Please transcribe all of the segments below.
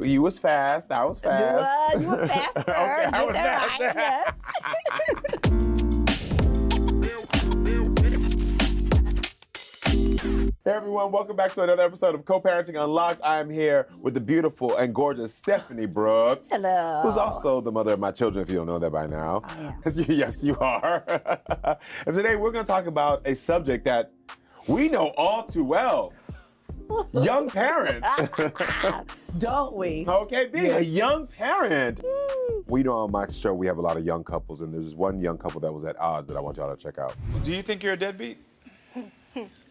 You was fast. I was fast. You were faster. Okay, I was fast. Right, yes. Hey everyone, welcome back to another episode of Co-Parenting Unlocked. I am here with the beautiful and gorgeous Stephanie Brooks. Hello. Who's also the mother of my children, if you don't know that by now. I am. Yes, you are. And today we're going to talk about a subject that we know all too well. Young parents. Don't we? Okay, being a young parent. We know on my show we have a lot of young couples, and there's one young couple that was at odds that I want y'all to check out. Do you think you're a deadbeat?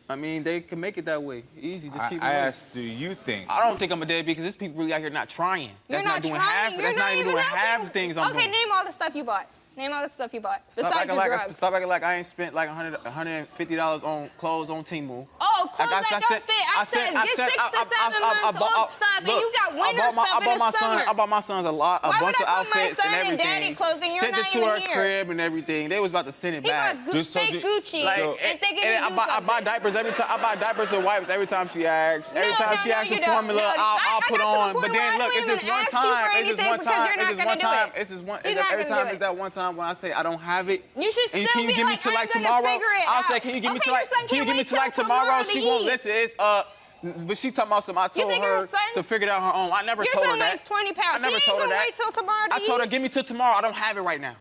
I mean, they can make it that way. Easy, just keep it I moving. asked, do you think? I don't think I'm a deadbeat because there's people really out here not trying. You're That's not doing trying. half. That's not even doing half the things I'm doing. Okay, name all the stuff you bought. Name all the stuff you bought. Stop Besides acting your like drugs. stop acting like I ain't spent like $150 on clothes on Temu. Oh, clothes that don't fit. I said get 6 to 7 months old stuff, and you got winter stuff in the summer. I bought my sons a bunch of outfits and everything. Daddy clothes and you're sent not it to even her here. crib and everything. They was about to send it He back. bought fake Gucci and thinking he I knew buy something. diapers every time. I buy diapers and wipes every time she asks. Every time she asks for formula, I'll put on. But then look, it's just one time. It's just one time. It's just one time. It's just one. Every time is that one time when I say I don't have it. You should still can you be give me like, till I'm like gonna tomorrow? figure it I'll out. say, can you give me Okay, till like, your son can you can't give me wait till like till tomorrow? to She won't eat. listen. It's but she talking about some. I told think her your son- to figure it out her own. I never Your told her son that. weighs 20 pounds. I never He told her ain't gonna that. wait till tomorrow to I told her, eat. give me till tomorrow. I don't have it right now.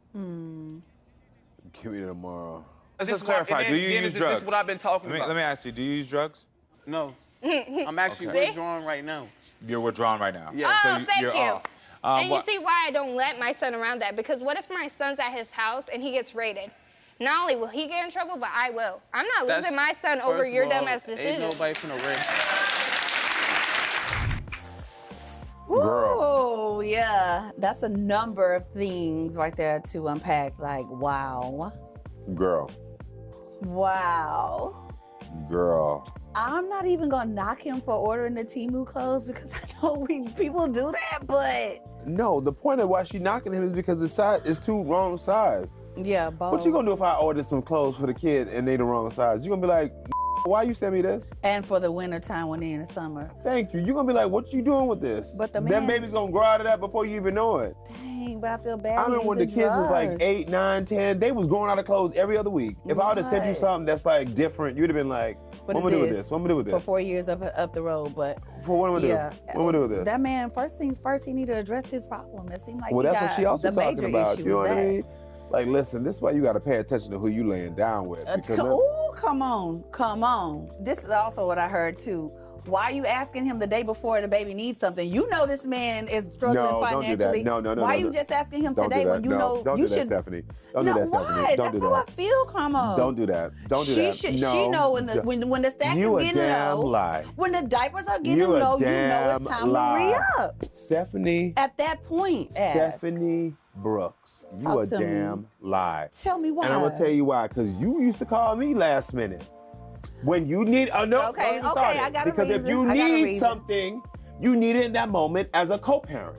Give me tomorrow. Let's This just is why- clarify. and Do then- you then use this drugs? is what I've been talking about. Let me ask you. Do you use drugs? No, I'm actually Okay. withdrawing right now. You're withdrawn right now. Yeah. Oh, So thank you're you. off. And you what- see why I don't let my son around that, because what if my son's at his house and he gets raided? Not only will he get in trouble, but I will. I'm not losing my son over First of your all, dumbass decision. Ain't nobody finna raid. Girl. Oh, yeah. That's a number of things right there to unpack. Like, wow. Girl. Wow. Girl. I'm not even gonna knock him for ordering the Temu clothes because I know people do that, but No, the point of why she knocking him is because the size is too wrong size. yeah, both. What you gonna do if I order some clothes for the kid and they the wrong size? You gonna be like, why you send me this? And for the winter time when they're in the summer. Thank you. You gonna be like, what you doing with this? But the that man- baby's gonna grow out of that before you even know it. Dang, but I feel bad. I remember when the using kids was like drugs. 8, 9, 10, they was growing out of clothes every other week. If I would have sent you Right. something that's like different, you'd have been like, what am I do with this? What am I do with this? For 4 years up the road, but For what am I do? yeah. What am I do with this? That man, first things first, he need to address his problem. It seemed like Well, he that's got what she also the talking major about. issue You know was what I that. mean? Like, listen, this is why you got to pay attention to who you laying down with. because Come on. This is also what I heard too. Why are you asking him the day before the baby needs something? You know this man is struggling No, don't do that. financially. No. Why no. you just asking him Don't do today that. when you No, know don't you do should? that, Stephanie. Don't No, do that, Stephanie. why? Don't That's do how I that. feel, Karamo. Don't do that. Don't do She that. should. No. She know when the stack You is a getting damn low. lie. When the diapers are getting You a low, you know damn it's time lie. to re-up. Stephanie. At that point, ask. Stephanie Brooks. You Talk a to me. damn lie. Tell me why. And I'm gonna tell you why. Because you used to call me last minute. When you need, Okay, don't get me started. I got a Because reason. if you I got a need reason. something, you need it in that moment as a co-parent.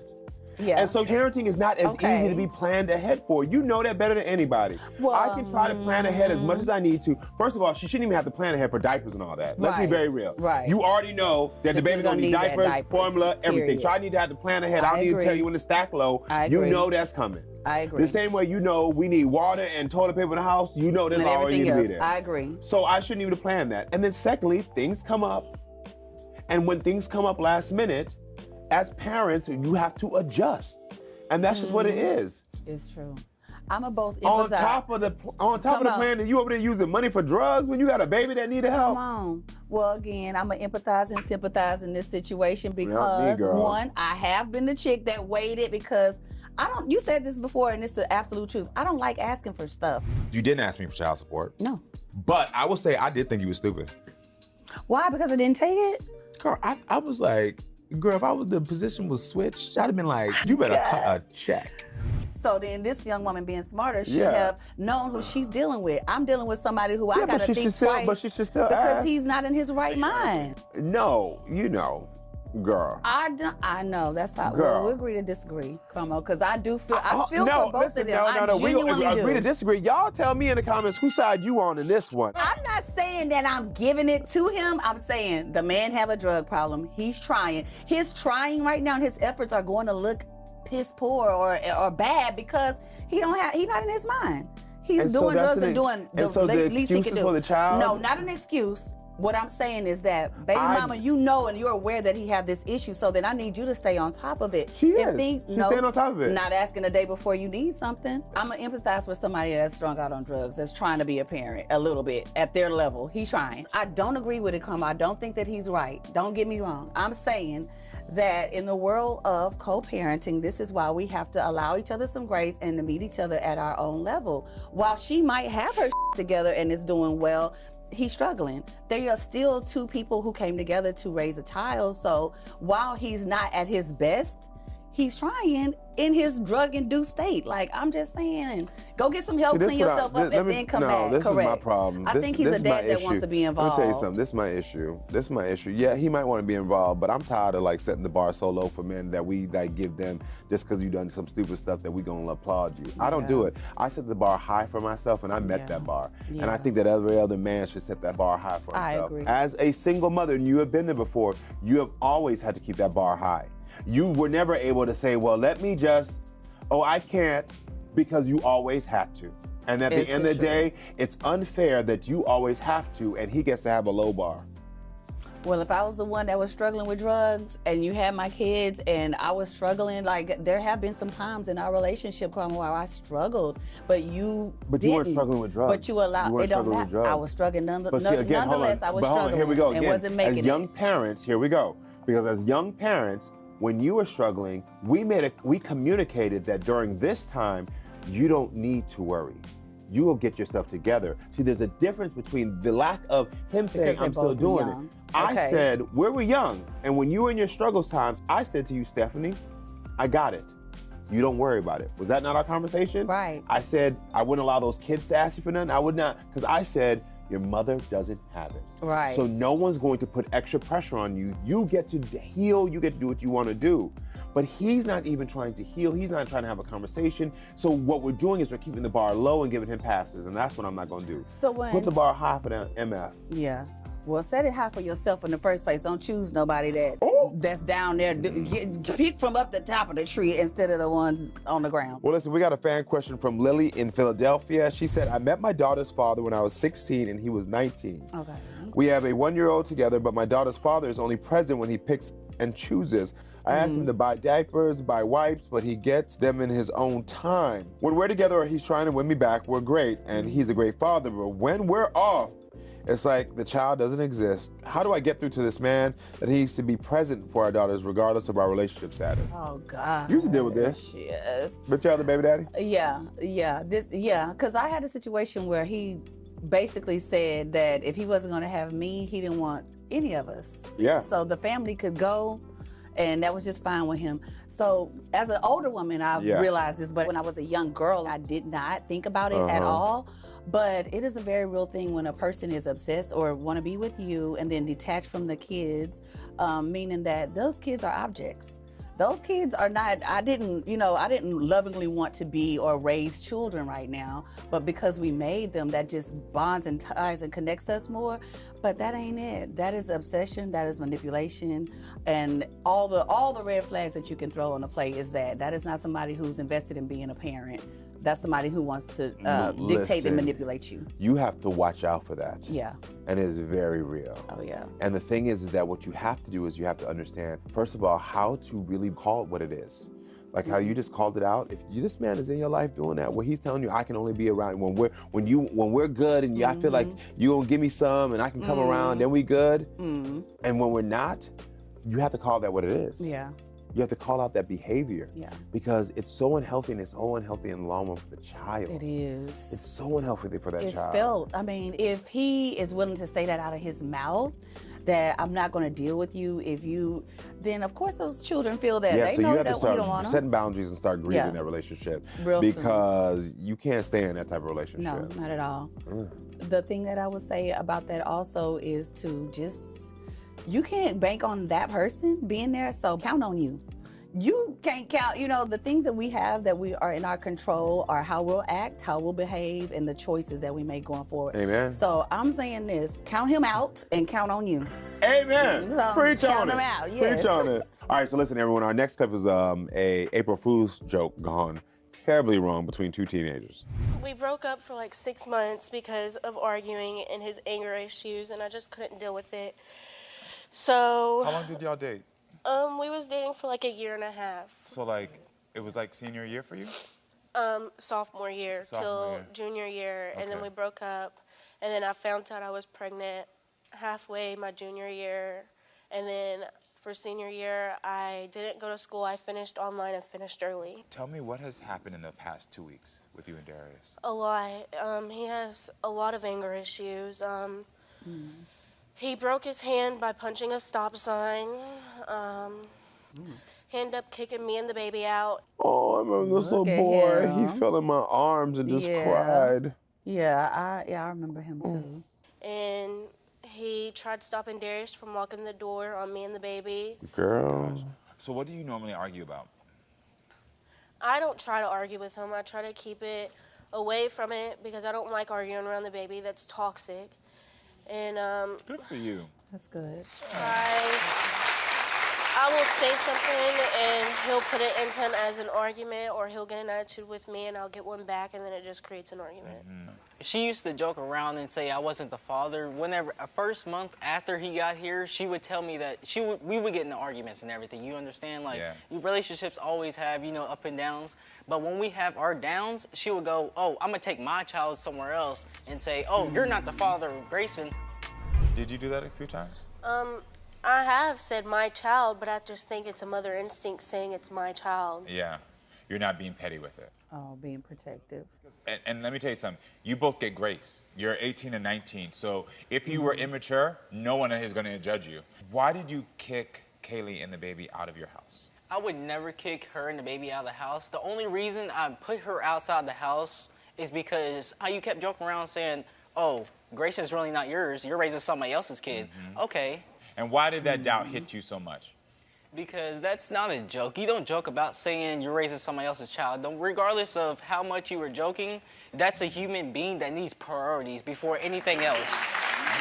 Yeah. And so parenting is not as Okay. easy to be planned ahead for. You know that better than anybody. Well, I can try to plan ahead as much as I need to. First of all, she shouldn't even have to plan ahead for diapers and all that. Let's be Right. very real. Right. You already know that the That baby's you're gonna need that diapers, formula, everything. period. So I need to have to plan ahead. I I don't need to agree. tell you when the stack low. I You agree. know that's coming. I agree. The same way you know we need water and toilet paper in the house, you know there's and already everything need to else. be there. I agree. So I shouldn't even plan that. And then secondly, things come up. And when things come up last minute, as parents, you have to adjust. And that's just what it is. It's true. I'm a both On empathize. top of the Come on. plan, that you over there using money for drugs when you got a baby that needed help. Come on. Well, again, I'm gonna empathize and sympathize in this situation because girl. one, I have been the chick that waited because I don't. You said this before, and it's the absolute truth. I don't like asking for stuff. You didn't ask me for child support. No. But I will say I did think you were stupid. Why? Because I didn't take it. Girl, I was like, girl, if I was the position was switched, I'd have been like, you better cut a check. So then this young woman being smarter should Yeah. have known who she's dealing with. I'm dealing with somebody who I Yeah, gotta think twice but she should still because ask. he's not in his right mind. No, you know. Girl. I know. That's how. Girl. Well, we agree to disagree, Karamo, because I do feel. I feel for both listen, of them. I we genuinely agree do. to disagree. Y'all tell me in the comments whose side you on in this one. I'm not saying that I'm giving it to him. I'm saying the man have a drug problem. He's trying. His trying right now and his efforts are going to look piss poor or bad because he's not in his mind. He's doing drugs and doing the least he can do. For the child? No, not an excuse. What I'm saying is that, baby mama, you know and you're aware that he have this issue, so then I need you to stay on top of it. She's staying on top of it. Not asking the day before you need something. I'm going to empathize with somebody that's strung out on drugs, that's trying to be a parent a little bit at their level. He's trying. I don't agree with it, Karamo. I don't think that he's right. Don't get me wrong. I'm saying that in the world of co-parenting, this is why we have to allow each other some grace and to meet each other at our own level. While she might have her together and is doing well, he's struggling. There are still two people who came together to raise a child. So while he's not at his best, he's trying in his drug-induced state. Like, I'm just saying, go get some help, clean yourself up, and then come back. This Correct. is my problem. I think he's a dad that wants to be involved. Let me tell you something. This is my issue. This is my issue. Yeah, he might want to be involved, but I'm tired of like setting the bar so low for men that we like give them just because you done some stupid stuff that we gonna applaud you. I don't do it. I set the bar high for myself, and I met that bar. And I think that every other man should set that bar high for himself. I agree. As a single mother, and you have been there before, you have always had to keep that bar high. You were never able to say, well, let me just, I can't, because you always had to. And at the end of the day, it's unfair that you always have to, and he gets to have a low bar. Well, if I was the one that was struggling with drugs and you had my kids and I was struggling, like there have been some times in our relationship, Karamo, where I struggled, but you But you weren't struggling with drugs. But you allowed, it don't matter. I was struggling nonetheless, I was struggling. Here we go and again. wasn't making as young parents, here we go. Because as young parents, when you were struggling, we communicated that during this time, you don't need to worry. You will get yourself together. See, there's a difference between the lack of him saying, I'm still doing it. I said, we were young, and when you were in your struggles times, I said to you, Stephanie, I got it. You don't worry about it. Was that not our conversation? Right. I said, I wouldn't allow those kids to ask you for nothing. I would not, because I said, your mother doesn't have it. Right. So no one's going to put extra pressure on you. You get to heal, you get to do what you want to do. But he's not even trying to heal, he's not trying to have a conversation. So what we're doing is we're keeping the bar low and giving him passes, and that's what I'm not going to do. So put the bar high for the MF. Yeah. Well, set it high for yourself in the first place. Don't choose nobody that's down there. Pick from up the top of the tree instead of the ones on the ground. Well, listen, we got a fan question from Lily in Philadelphia. She said, I met my daughter's father when I was 16 and he was 19. Okay. We have a 1-year-old together, but my daughter's father is only present when he picks and chooses. I asked him to buy diapers, buy wipes, but he gets them in his own time. When we're together or he's trying to win me back, we're great, and he's a great father. But when we're off, it's like the child doesn't exist. How do I get through to this man that he needs to be present for our daughters regardless of our relationship status? Oh, God. You used to deal with this. Yes. But you have the baby daddy? Yeah, because I had a situation where he basically said that if he wasn't going to have me, he didn't want any of us. Yeah. So the family could go, and that was just fine with him. So as an older woman, I realized this, but when I was a young girl, I did not think about it at all. But it is a very real thing when a person is obsessed or want to be with you and then detached from the kids, meaning that those kids are objects. Those kids are not, I didn't lovingly want to be or raise children right now, but because we made them, that just bonds and ties and connects us more. But that ain't it. That is obsession, that is manipulation, and all the red flags that you can throw on the plate is that is not somebody who's invested in being a parent. That's somebody who wants to dictate and manipulate you. You have to watch out for that. Yeah. And it's very real. Oh, yeah. And the thing is that what you have to do is you have to understand, first of all, how to really call it what it is. Like how you just called it out. If this man is in your life doing that, where he's telling you, I can only be around when we're good, and I feel like you gonna give me some, and I can come around, then we good. And when we're not, you have to call that what it is. Yeah. You have to call out that behavior. Yeah. Because it's so unhealthy, and it's so unhealthy in the long run for the child. It is. It's so unhealthy for that child. It's felt. I mean, if he is willing to say that out of his mouth, that I'm not going to deal with you then of course those children feel that. They know that we don't want them. You have to start setting boundaries and start grieving that relationship. Because you can't stay in that type of relationship. No, not at all. The thing that I would say about that also is to just you can't bank on that person being there, so count on you. You can't count, you know, the things that we have that we are in our control are how we'll act, how we'll behave, and the choices that we make going forward. Amen. So I'm saying this, count him out and count on you. Amen. So, Preach on it. count him out, yes. Preach on it. All right, so listen, everyone, our next clip is a April Fool's joke gone terribly wrong between two teenagers. We broke up for like 6 months because of arguing and his anger issues, and I just couldn't deal with it. So... How long did y'all date? We was dating for like a year and a half. So like, it was like senior year for you? Sophomore year till junior year, and then we broke up, and then I found out I was pregnant halfway my junior year, and then for senior year, I didn't go to school. I finished online and finished early. Tell me what has happened in the past 2 weeks with you and Darius. A lot. He has a lot of anger issues. He broke his hand by punching a stop sign. He ended up kicking me and the baby out. Oh, I remember this little boy. He fell in my arms and just cried. Yeah, I remember him too. And he tried stopping Darius from locking the door on me and the baby. Girl. So what do you normally argue about? I don't try to argue with him. I try to keep it away from it because I don't like arguing around the baby. That's toxic. And good for you. That's good. I will say something and he'll put it into him as an argument, or he'll get an attitude with me and I'll get one back, and then it just creates an argument. She used to joke around and say I wasn't the father. Whenever a first month after he got here, she would tell me that we would get into arguments and everything. You understand? Like, relationships always have, you know, up and downs. But when we have our downs, she would go, oh, I'm gonna take my child somewhere else and say, oh, you're not the father of Grayson. Did you do that a few times? I have said my child, but I just think it's a mother instinct saying it's my child. Yeah. You're not being petty with it. Oh, being protective. And let me tell you something. You both get grace. You're 18 and 19. So if you were immature, no one is going to judge you. Why did you kick Kaylee and the baby out of your house? I would never kick her and the baby out of the house. The only reason I put her outside the house is because how you kept joking around saying, oh, Grayson's really not yours. You're raising somebody else's kid. Okay. And why did that doubt hit you so much? Because that's not a joke. You don't joke about saying you're raising somebody else's child. Regardless of how much you were joking, that's a human being that needs priorities before anything else.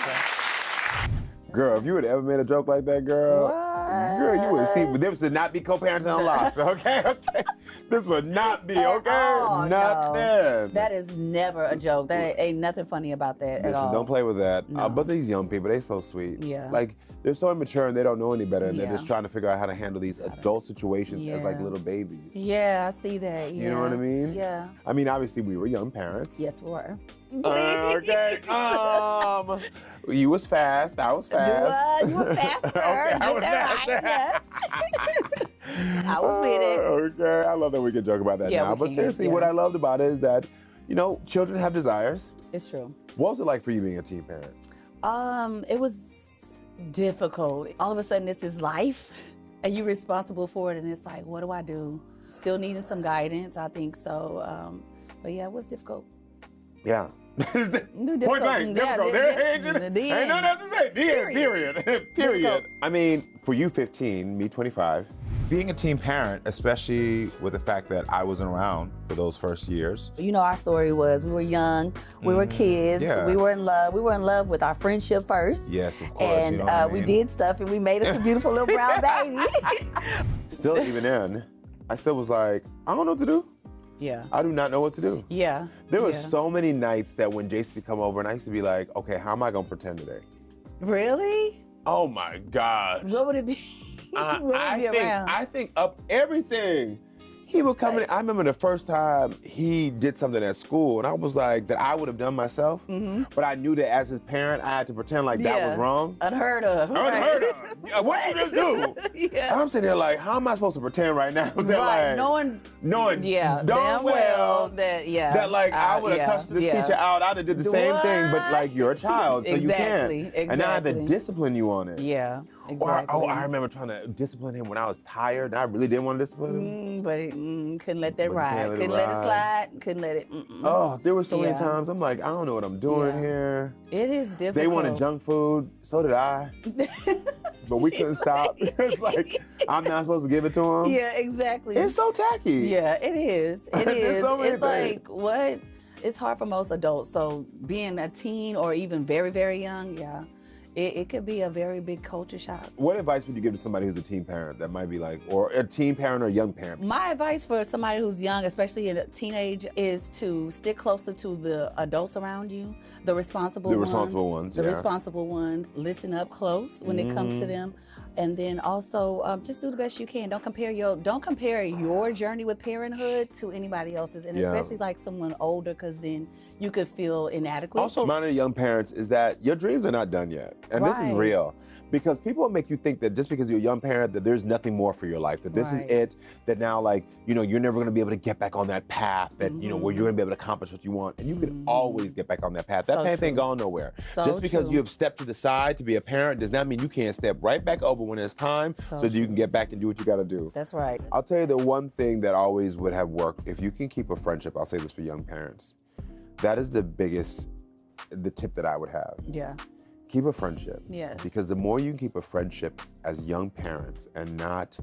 Okay. Girl, if you would have ever made a joke like that, girl, girl, you would see. This would not be co-parenting unlocked, okay? This would not be, okay? Oh, Nothing. No. That is never a joke. That ain't nothing funny about that at all. Don't play with that. No. But these young people, they so sweet. Yeah. Like, they're so immature and they don't know any better, and they're just trying to figure out how to handle these adult situations as like little babies. Yeah, I see that. Yeah. You know what I mean? Yeah. I mean, obviously, we were young parents. Yes, we were. Okay. You was fast. I was fast. You were faster. Okay, I was faster. Yes. I was with it. Okay. I love that we can joke about that now. But seriously, what I loved about it is that, you know, children have desires. It's true. What was it like for you being a teen parent? It was difficult. All of a sudden, this is life, and you're responsible for it, and it's like, what do I do? Still needing some guidance, I think so. But yeah, it was difficult. Yeah. Point blank, difficult. There ain't nothing else to say. Period. I mean, for you 15, me 25. Being a teen parent, especially with the fact that I wasn't around for those first years. You know, our story was we were young, we were kids, we were in love. We were in love with our friendship first. Yes, of course. And you know what I mean? we did stuff, and we made us a beautiful little brown baby. Still, even then, I still was like, I don't know what to do. Yeah. I do not know what to do. Yeah. There were so many nights that when Jason would come over, and I used to be like, okay, how am I going to pretend today? Really? Oh, my God. What would it be? I think up everything. He would come in. I remember the first time he did something at school, and I was like, that I would have done myself. But I knew that as his parent, I had to pretend like that was wrong. Unheard of. Unheard of. What did you just do? And I'm sitting there like, how am I supposed to pretend right now? That like, knowing damn well that like I would have cussed this teacher out. I'd have did the same thing, but like you're a child, so you can't. And now I have to discipline you on it. Yeah. Exactly. Or I remember trying to discipline him when I was tired, and I really didn't want to discipline him. But couldn't let that ride. Couldn't let it slide. Couldn't let it. Oh, there were so many times I'm like, I don't know what I'm doing here. It is difficult. They wanted junk food, so did I. but we couldn't stop. It's like, I'm not supposed to give it to him. Yeah, exactly. It's so tacky. Yeah, it is. It is. So it's like, what? It's hard for most adults. So being a teen or even very, very young, yeah, it could be a very big culture shock. What advice would you give to somebody who's a teen parent that might be like, or a teen parent or a young parent? My advice for somebody who's young, especially in a teenage, is to stick closer to the adults around you, the responsible ones. The responsible ones. Listen up close when it comes to them. And then also just do the best you can. Don't compare your journey with parenthood to anybody else's, and especially like someone older, because then you could feel inadequate. Also, reminding young parents is that your dreams are not done yet, and this is real. Because people will make you think that just because you're a young parent that there's nothing more for your life, that this is it, that now like, you know, you're never gonna be able to get back on that path that, you know, where you're gonna be able to accomplish what you want. And you can always get back on that path. That path ain't going nowhere. Just because you have stepped to the side to be a parent does not mean you can't step right back over when it's time so that you can get back and do what you gotta do. That's right. I'll tell you the one thing that always would have worked, if you can keep a friendship, I'll say this for young parents, that is the tip that I would have. Yeah. Keep a friendship. Yes. Because the more you can keep a friendship as young parents and not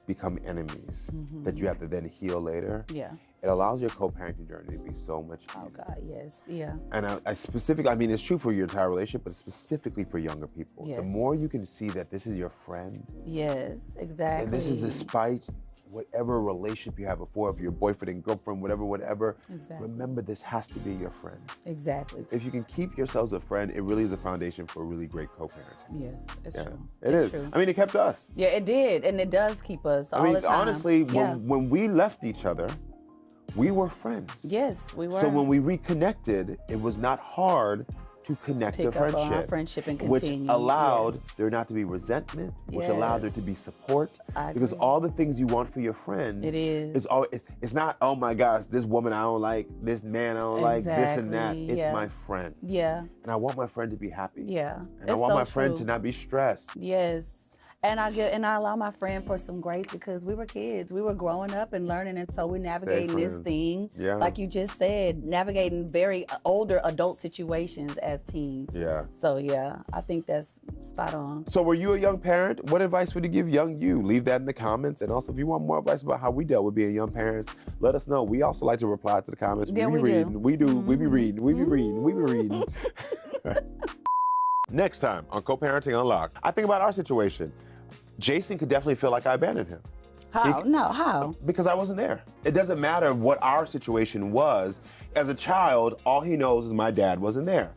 become enemies that you have to then heal later, it allows your co-parenting journey to be so much easier. Oh God, yes, yeah. And I specifically, I mean, it's true for your entire relationship, but specifically for younger people. Yes. The more you can see that this is your friend. Yes, exactly. And this is despite whatever relationship you have before, if you're boyfriend and girlfriend, whatever, remember this has to be your friend. Exactly. If you can keep yourselves a friend, it really is a foundation for a really great co-parenting. Yes, it's true. It is. True. I mean, it kept us. Yeah, it did, and it does keep us all the time. Honestly, when we left each other, we were friends. Yes, we were. So when we reconnected, it was not hard to connect Pick the friendship. Up on our friendship and continue. Which allowed there not to be resentment, which allowed there to be support. Because all the things you want for your friend, it's not, oh my gosh, this woman I don't like, this man I don't like, this and that. It's my friend. Yeah. And I want my friend to be happy. Yeah. And I want my friend to not be stressed. Yes. And I allow my friend for some grace because we were kids. We were growing up and learning, and so we're navigating this thing, like you just said, navigating very older adult situations as teens. Yeah. So yeah, I think that's spot on. So were you a young parent? What advice would you give young you? Leave that in the comments. And also, if you want more advice about how we dealt with being young parents, let us know. We also like to reply to the comments. Yeah, we do. We do. We be reading. We be reading. Next time on Co-Parenting Unlocked, I think about our situation. Jason could definitely feel like I abandoned him. How? How? Because I wasn't there. It doesn't matter what our situation was. As a child, all he knows is my dad wasn't there.